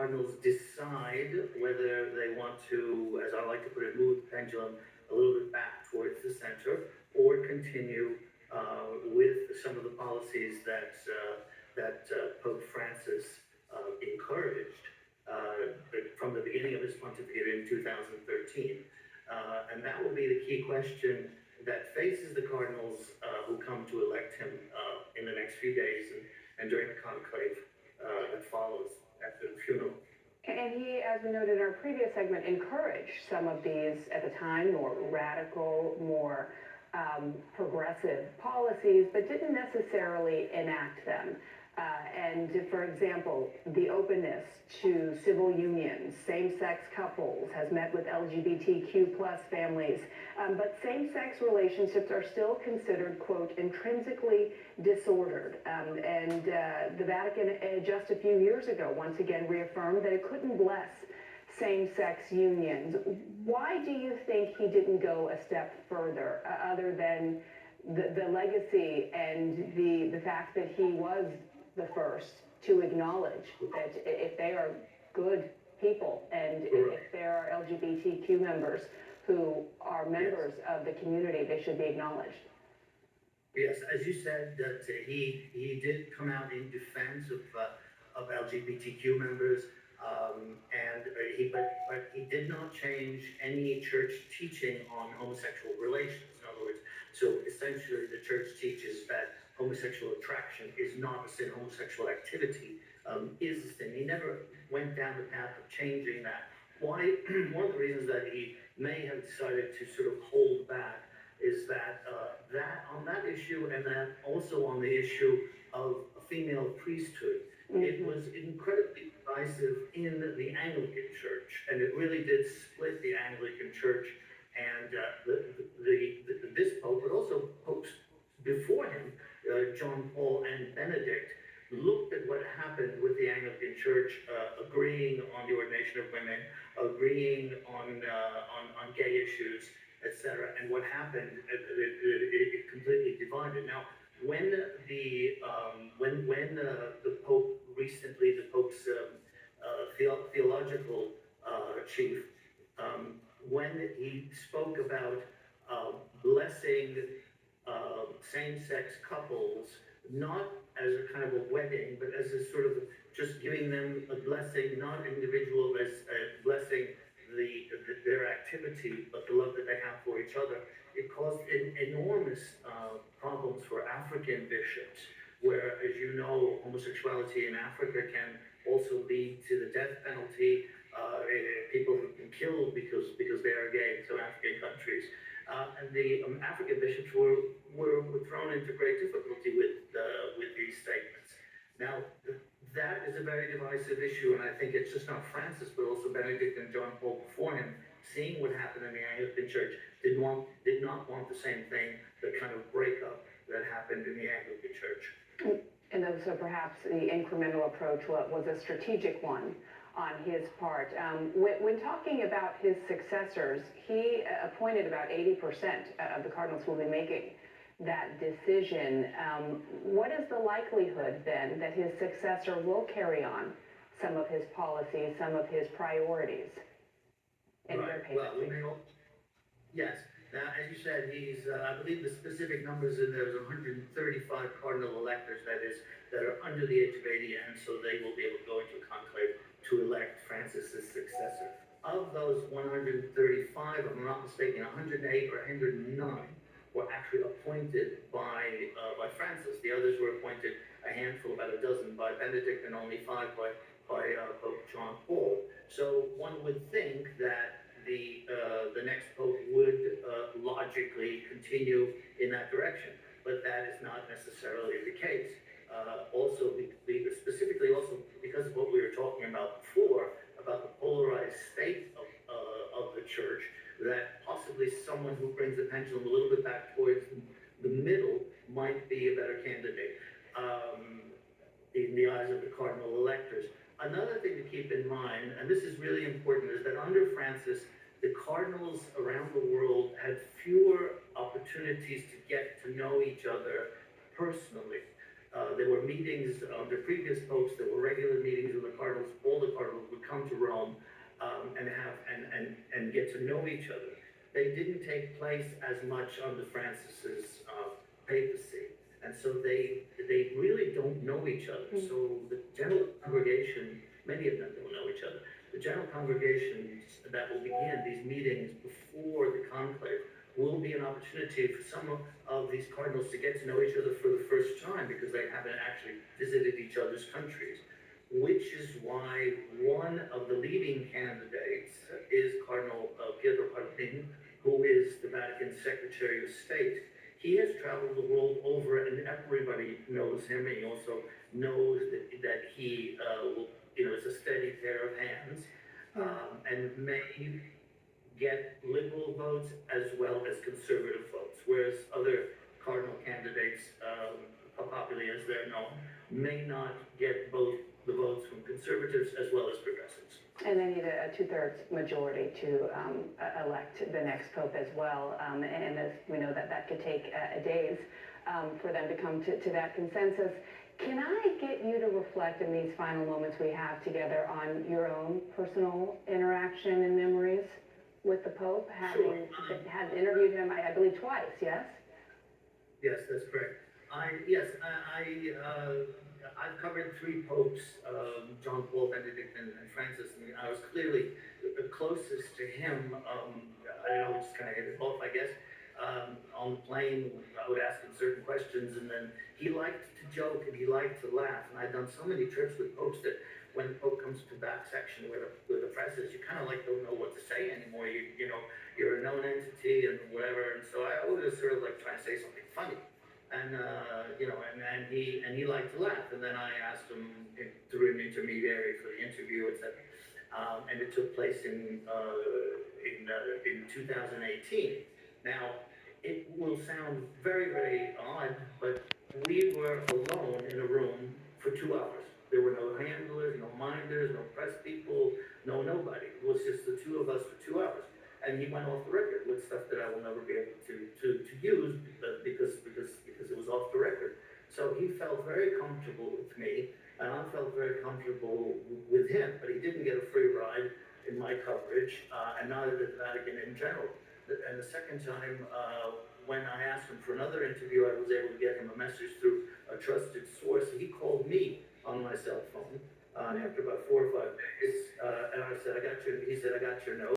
Cardinals decide whether they want to, as I like to put it, move the pendulum a little bit back towards the center, or continue with some of the policies that Pope Francis encouraged from the beginning of his pontificate in 2013. And that will be the key question that faces the cardinals who come to elect him in the next few days and during the conclave that follows after the funeral. And he, as we noted in our previous segment, encouraged some of these, at the time, more radical, more progressive policies, but didn't necessarily enact them. And for example, the openness to civil unions, same-sex couples, has met with LGBTQ plus families, but same-sex relationships are still considered, quote, intrinsically disordered. And the Vatican, just a few years ago, once again reaffirmed that it couldn't bless same-sex unions. Why do you think he didn't go a step further, other than the legacy and the fact that he was the first to acknowledge that if they are good people and if there are LGBTQ members who are members of the community, they should be acknowledged? Yes, as you said, that he did come out in defense of LGBTQ members, but he did not change any church teaching on homosexual relations. In other words, so essentially the church teaches that homosexual attraction is not a sin, homosexual activity is a sin. He never went down the path of changing that. Why? One of the reasons that he may have decided to sort of hold back is that on that issue, and then also on the issue of a female priesthood, it was incredibly divisive in the Anglican Church, and it really did split the Anglican Church. And this pope, but also popes before him, John Paul and Benedict, looked at what happened with the Anglican Church, agreeing on the ordination of women, agreeing on gay issues, etc. And what happened, it completely divided. Now, when the Pope recently, the Pope's theological chief, when he spoke about blessing same-sex couples, not as a kind of a wedding, but as a sort of just giving them a blessing, not individual, as blessing their activity, but the love that they have for each other. It caused enormous problems for African bishops, where, as you know, homosexuality in Africa can also lead to the death penalty. People have been killed because they are gay in some African countries. And the African bishops were thrown into great difficulty with these statements. Now, that is a very divisive issue, and I think it's just not Francis, but also Benedict and John Paul before him, seeing what happened in the Anglican Church, did not want the same thing, the kind of breakup that happened in the Anglican Church. And so perhaps the incremental approach was a strategic one on his part. When talking about his successors, he appointed about 80% of the cardinals who will be making that decision. What is the likelihood then that his successor will carry on some of his policies, some of his priorities in their papacy? Well, yes. Now, as you said, he's, I believe the specific numbers in there is 135 cardinal electors, that are under the age of 80, and so they will be able to go into a conclave to elect Francis's successor. Of those 135, if I'm not mistaken, 108 or 109 were actually appointed by Francis. The others were appointed, a handful, about a dozen, by Benedict, and only 5 by Pope John Paul. So one would think that the next pope would logically continue in that direction, but that is not necessarily the case. Also, specifically also because of what we were talking about before, about the polarized state of the church, that possibly someone who brings the pendulum a little bit back towards the middle might be a better candidate in the eyes of the cardinal electors. Another thing to keep in mind, and this is really important, is that under Francis, the cardinals around the world had fewer opportunities to get to know each other personally. There were meetings under previous popes, there were regular meetings with the cardinals, all the cardinals would come to Rome, and get to know each other. They didn't take place as much under Francis's papacy, and so they really don't know each other. So the general congregation, many of them don't know each other. The general congregations that will begin these meetings before the conclave will be an opportunity for some of these cardinals to get to know each other for the first time because they haven't actually visited each other's countries, which is why one of the leading candidates is Cardinal Pietro Parolin, who is the Vatican Secretary of State. He has traveled the world over, and everybody knows him. And he also knows that he is a steady pair of hands, and may get liberal votes as well as conservative votes, whereas other cardinal candidates, Papapoli as they're known, may not get both the votes from conservatives as well as progressives. And they need a two-thirds majority to elect the next pope as well. And as we know, that could take days for them to come to that consensus. Can I get you to reflect in these final moments we have together on your own personal interaction and memories with the Pope, having had interviewed him, I believe, twice, yes? Yes, that's correct. I've covered three popes, John Paul, Benedict, and Francis, and I was clearly the closest to him. I just kind of hit it off, I guess. On the plane, I would ask him certain questions, and then he liked to joke and he liked to laugh. And I've done so many trips with popes that when the Pope comes to back section where the press is, you kind of like don't know what to say anymore. You're a known entity and whatever. And so I always sort of like try and say something funny. And and he liked to laugh. And then I asked him through an intermediary for the interview, etc. And it took place in 2018. Now, it will sound very, very odd, but we were alone in a room for 2 hours. There were no handlers, no minders, no press people, nobody. It was just the two of us for 2 hours. And he went off the record with stuff that I will never be able to use because it was off the record. So he felt very comfortable with me, and I felt very comfortable with him, but he didn't get a free ride in my coverage, and neither did the Vatican in general. And the second time, when I asked him for another interview, I was able to get him a message through a trusted source. He called me on my cell phone after about 4 or 5 days, and I said, he said, I got your note.